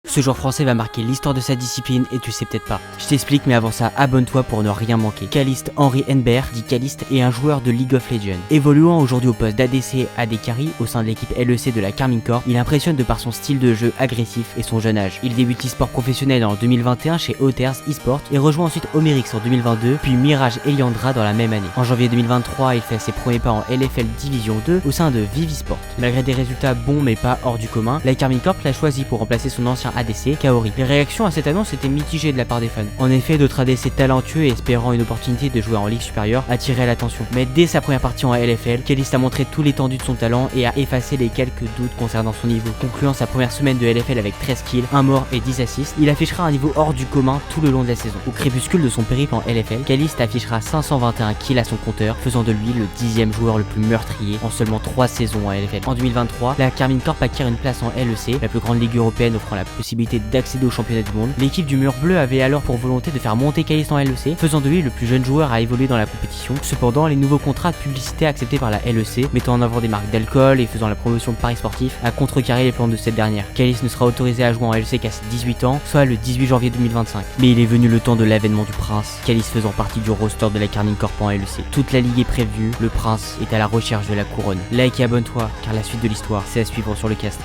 Ce joueur français va marquer l'histoire de sa discipline et tu sais peut-être pas. Je t'explique, mais avant ça, abonne-toi pour ne rien manquer. Caliste Henry Henber, dit Caliste, est un joueur de League of Legends. Évoluant aujourd'hui au poste d'ADC AD Carry au sein de l'équipe LEC de la Carmine Corp, il impressionne de par son style de jeu agressif et son jeune âge. Il débute e-sport professionnel en 2021 chez Others eSport et rejoint ensuite Omerix en 2022, puis Mirage Eliandra dans la même année. En janvier 2023, il fait ses premiers pas en LFL Division 2 au sein de Vivisport. Malgré des résultats bons mais pas hors du commun, la Carmine Corp l'a choisi pour remplacer son ancien ADC, Kaori. Les réactions à cette annonce étaient mitigées de la part des fans. En effet, d'autres ADC talentueux et espérant une opportunité de jouer en ligue supérieure attiraient l'attention. Mais dès sa première partie en LFL, Caliste a montré tout l'étendue de son talent et a effacé les quelques doutes concernant son niveau. Concluant sa première semaine de LFL avec 13 kills, 1 mort et 10 assists, il affichera un niveau hors du commun tout le long de la saison. Au crépuscule de son périple en LFL, Caliste affichera 521 kills à son compteur, faisant de lui le 10e joueur le plus meurtrier en seulement 3 saisons en LFL. En 2023, la Carmine Corp acquiert une place en LEC, la plus grande ligue européenne offrant la possibilité d'accéder au championnat du monde. L'équipe du Mur Bleu avait alors pour volonté de faire monter Caliste en LEC, faisant de lui le plus jeune joueur à évoluer dans la compétition. Cependant, les nouveaux contrats de publicité acceptés par la LEC, mettant en avant des marques d'alcool et faisant la promotion de paris sportifs, a contrecarré les plans de cette dernière. Caliste ne sera autorisé à jouer en LEC qu'à ses 18 ans, soit le 18 janvier 2025. Mais il est venu le temps de l'avènement du Prince, Caliste faisant partie du roster de la Carmine Corp en LEC. Toute la ligue est prévue, le Prince est à la recherche de la couronne. Like et abonne-toi, car la suite de l'histoire, c'est à suivre sur le cast.